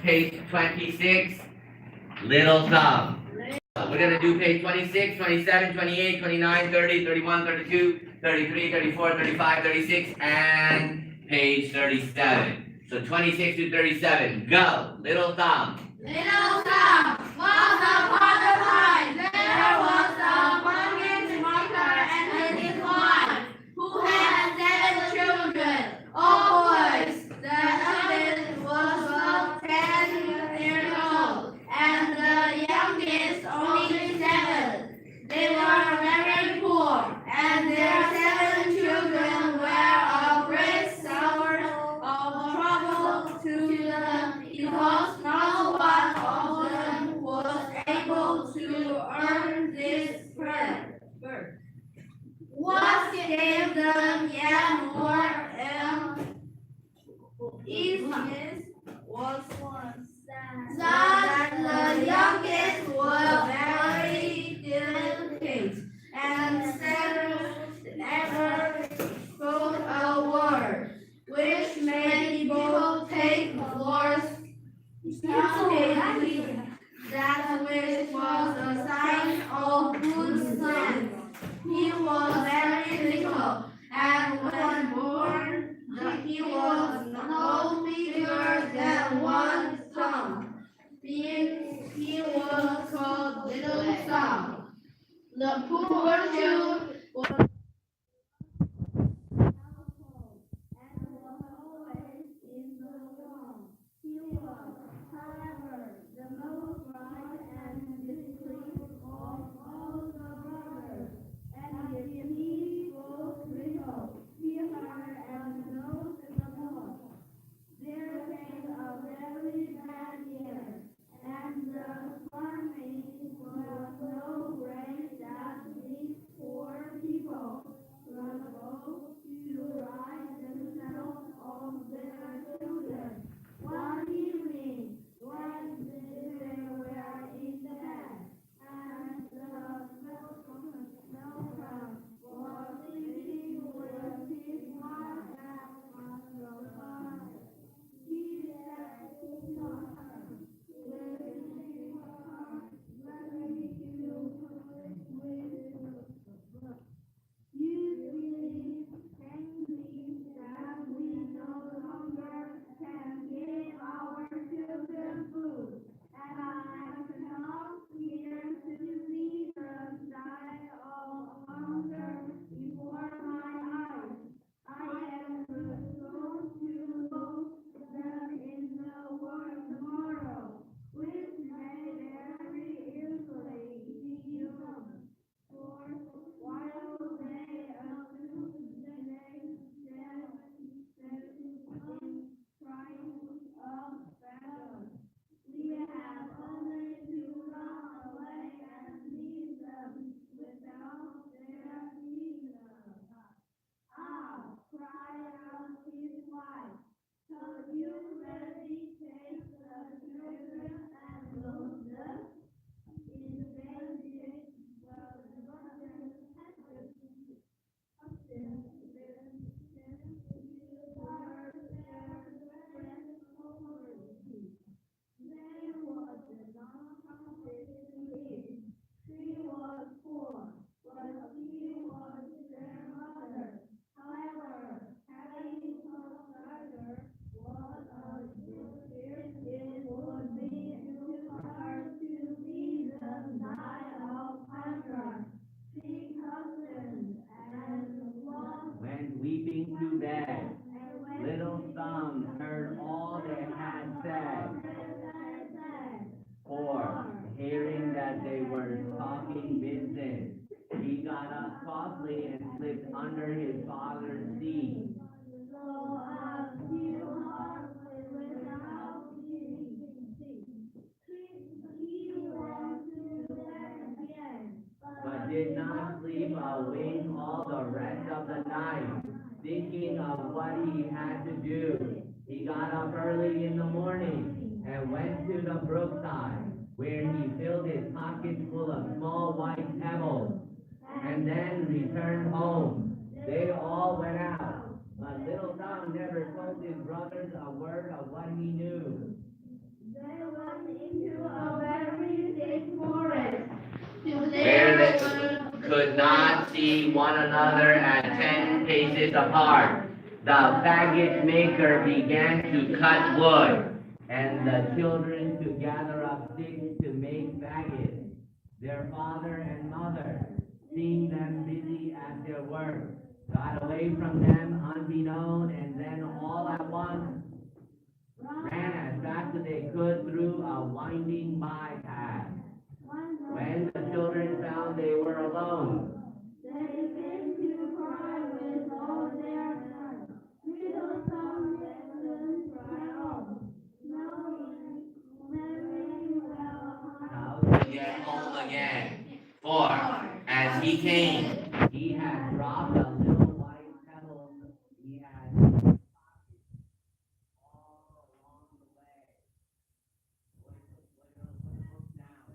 page 26, Little Thumb. We're going to do page 26, 27, 28, 29, 30, 31, 32, 33, 34, 35, 36, and page 37. So 26 to 37. Go. Little Thumb. Little Thumb was upon the time. There was a pumpkin maker and his wife, who had 7 children, all boys. The eldest was about 10 years old, and the youngest only 7. They were very poor, and their 7 children were a great source of trouble to them, because no one of them was able to earn this bread. What gave them yet more easiness was that the youngest was very delicate and never spoke a word, which made people take Lord's seriously. That which was a sign of good sense. He was very little, and when born, he was no bigger than one's thumb. Being he was called Little Thumb. The poor child was household and was always in the wrong. He was, however, the most right and discreet of all the brothers, and if he was little, he heard and noticed the most. There came a very bad year, and the farming was so great that these poor people were able to right themselves of their children. One evening, when they were in bed, and the milkman was sleeping with his wife on the farm, he said to her, "Let me you believe plainly that we no longer can give our children food, and I cannot bear to see them die of hunger before my eyes. I am resolved to look them in the world tomorrow, which may very easily be done. For while they assume the name in triumph of battle, we have only to run away and leave them without their seeing us." "Ah!" cried out his wife, "could you really take the children and lose them?" In vain did the brothers there was none comfort to him. She was poor, but he was their mother. However, having no brother was a gift it would be to her to see them die of hunger. She husband and Went weeping to bed. Little Thumb heard all they had said. For, hearing that they were talking business, he got up softly and slipped under his father's seat. So he hardly without he went to bed again, But did not sleep a wink all the rest of the night, thinking of what he had to do. He got up early in the morning and went to the brookside, where he filled his pockets full of small white pebbles, and then returned home. They all went out, but Little Thumb never told his brothers a word of what he knew. not see one another at 10 paces apart. The faggot maker began to cut wood, and the children to gather up sticks to make faggots. Their father and mother, seeing them busy at their work, got away from them unbeknown, and then all at once ran as fast as they could through a winding bypath. When the children found they were alone, they came to cry with all their might. Little Tom Benson cried out, knowing very well how to get home again. For as he came, he had dropped a little white pebble he had all along the way. Look down.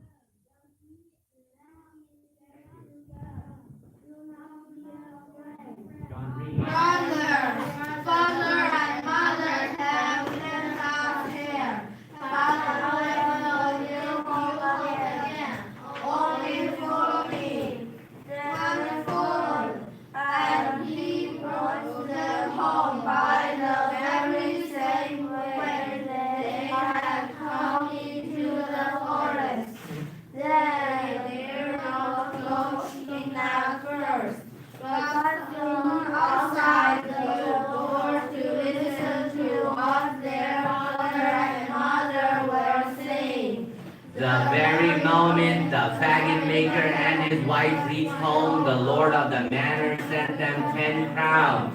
John Reed. Brothers, father and mother have sent us here. Father, I will you home again. Only follow me. Then followed, and he brought them home by the very same way they had come into the forest. They were not looking at first, but stood outside the door to listen to what their father and mother were saying. The very moment the faggot maker and his wife reached home, the lord of the manor sent them 10 crowns,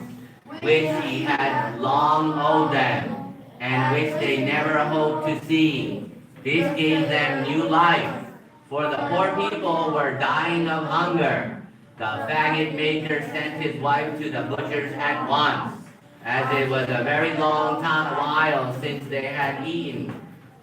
which he had long owed them, and which they never hoped to see. This gave them new life, for the poor people were dying of hunger. The faggot maker sent his wife to the butcher's at once, as it was a very long while since they had eaten.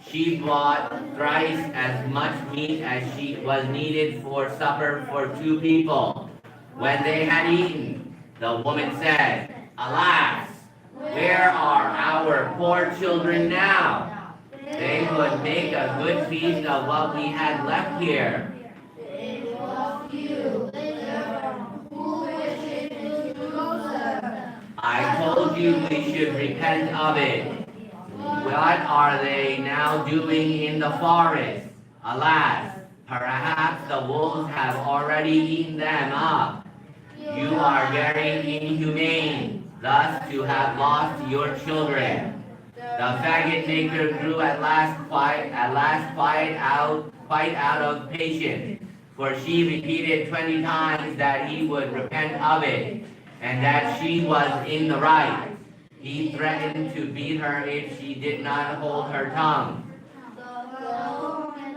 She bought thrice as much meat as she was needed for supper for 2 people. When they had eaten, the woman said, "Alas, where are our poor children now? They would make a good feast of what we had left here." It was you, who wished to do so. I told you we should repent of it. What are they now doing in the forest? Alas, perhaps the wolves have already eaten them up. You are very inhumane, thus to have lost your children. The faggot maker grew at last quite out of patience, for she repeated 20 times that he would repent of it, and that she was in the right. He threatened to beat her if she did not hold her tongue.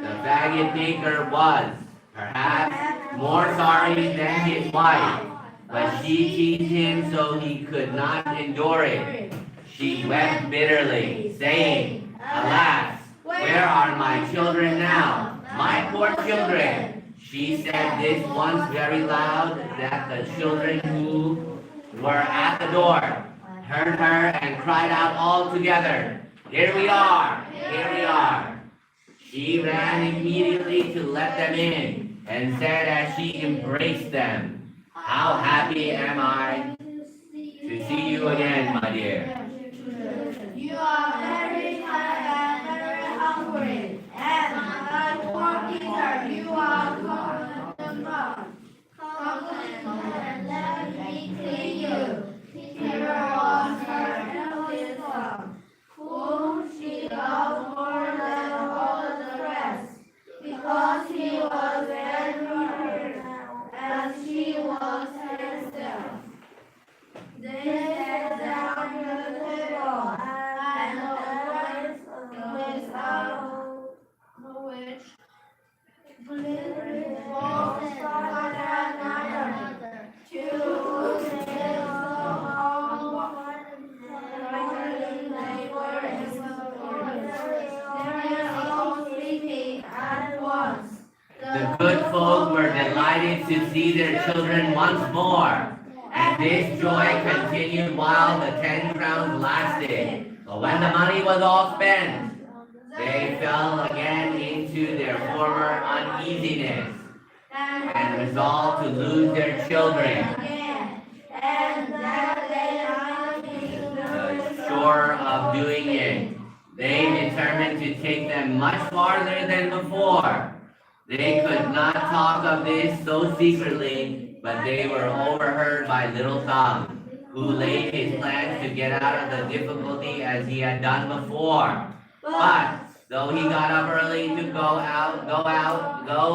The faggot maker was, perhaps, more sorry than his wife, but she teased him so he could not endure it. She wept bitterly, saying, "Alas, where are my children now? My poor children!" She said this once very loud that the children who were at the door heard her and cried out all together, "Here we are! Here we are!" She ran immediately to let them in, and said as she embraced them, "How happy am I to see you again, my dear." You are very tired and very hungry, and like poor Peter, you are covered in blood. Come and let me clean you. Peter was her eldest son, whom she loved more than all the rest, because he was very hurt, and she was herself. They sat down to the table, and the words without which glittered both father and mother, to whose tales of rightly they were exposed. They were all sleeping at once. The good folk were delighted to see their children once more, and this joy continued while the 10 crowns lasted. But when the money was all spent, they fell again into their former uneasiness. and resolved to lose their children. And that they might be Sure of doing it, they determined to take them much farther than before. They could not talk of this so secretly, but they were overheard by Little Thumb, who laid his plans to get out of the difficulty as he had done before. But though he got up early to go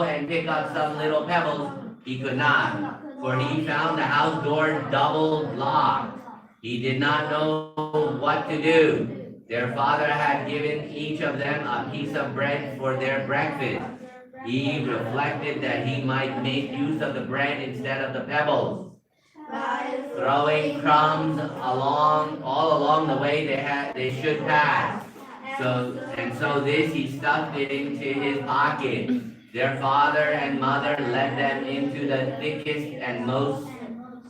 and pick up some little pebbles, he could not, for he found the house door double locked. He did not know what to do. Their father had given each of them a piece of bread for their breakfast. He reflected that he might make use of the bread instead of the pebbles, throwing crumbs all along the way they should pass. So this he stuffed it into his pocket. Their father and mother led them into the thickest and most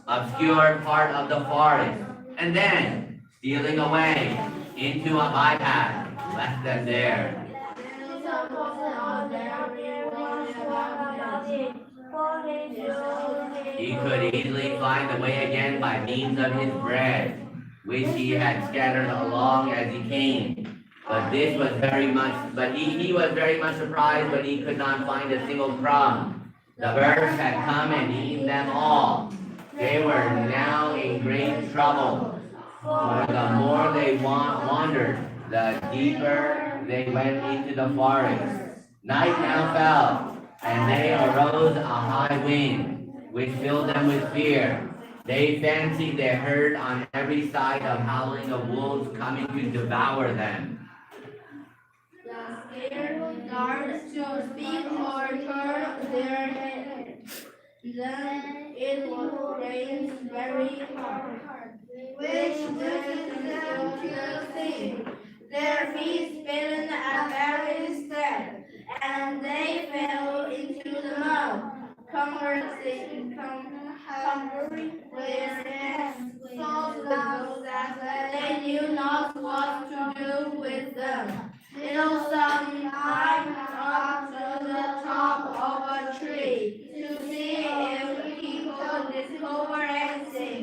obscure part of the forest, and then, stealing away into a bypath, left them there. He could easily find the way again by means of his bread, which he had scattered along as he came. But he was very much surprised when he could not find a single crumb. The birds had come and eaten them all. They were now in great trouble, for the more they wandered, the deeper they went into the forest. Night now fell, and there arose a high wind, which filled them with fear. They fancied they heard on every side the howling of wolves coming to devour them. The scared guards to speak or turn their heads. Then it was rained very hard, which did them to see. Their feet bitten at every step, and they fell into the mud, covering their heads so that they knew not what to do with them. Little Thumb climbed up to the top of a tree to see if he could discover anything.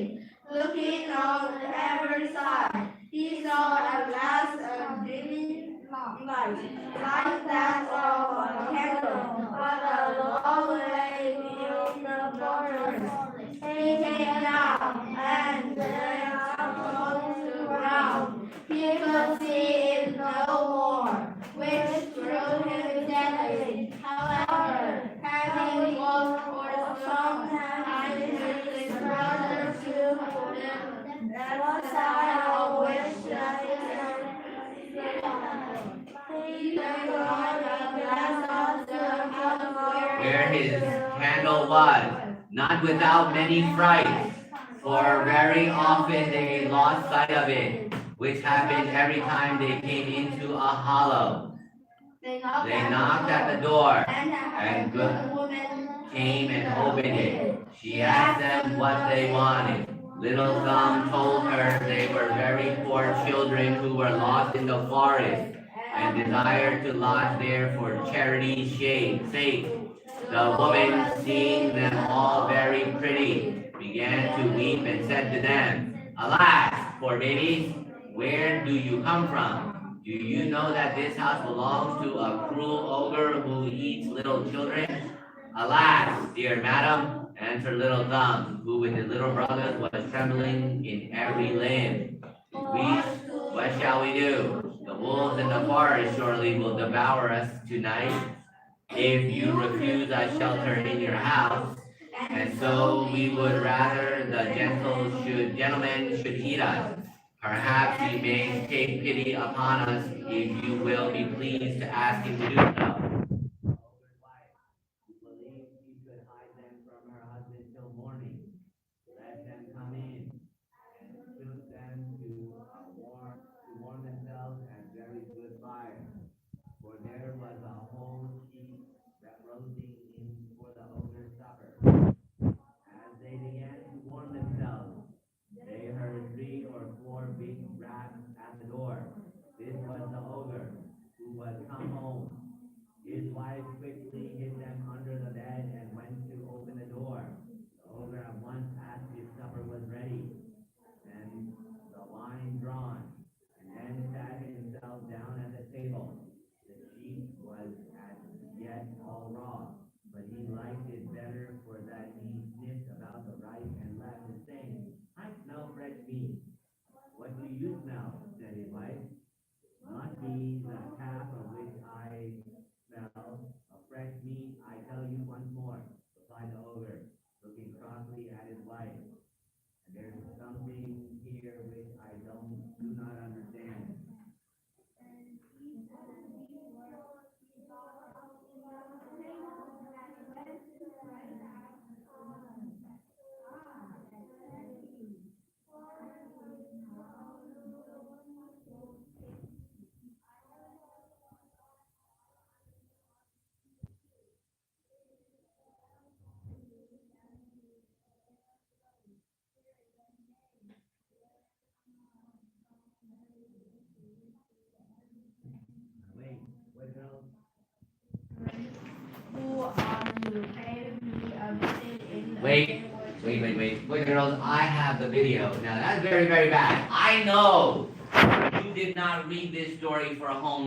Looking on every side, he saw at last a dimming light, like that of a candle, but a long way beyond the forest. He came down, and then up to the ground. He could see it no more, which grew him deadly. However, having walked for some time with his brother to the left side of which he turned on a glass of the house Where his candle was, not without many frights, for very often they lost sight of it, which happened every time they came into a hollow. They knocked at the door, and the woman came and opened it. She asked them what they wanted. Little Thumb told her they were very poor children who were lost in the forest and desired to lodge there for charity's sake. The woman, seeing them all very pretty, began to weep and said to them, "Alas, poor babies, where do you come from? Do you know that this house belongs to a cruel ogre who eats little children?" "Alas, dear madam," answered Little Thumb, who with his little brothers was trembling in every limb. What shall we do? The wolves in the forest surely will devour us tonight if you refuse us shelter in your house, and so we would rather the gentlemen should eat us. Perhaps you may take pity upon us if you will be pleased to ask him to do so. Who believed she could hide them from her husband till morning. Let them come in and cook them to warm themselves at very good fire. For there was a whole sheep that roasting in for the ogre's supper. As they began to warm themselves, they heard 3 or 4 big raps at the door. This was the ogre, who was come home. His wife quickly hid them under the bed and went Who are you? Help me understand in Wait, girls, I have the video. Now that's very, very bad. I know you did not read this story for a home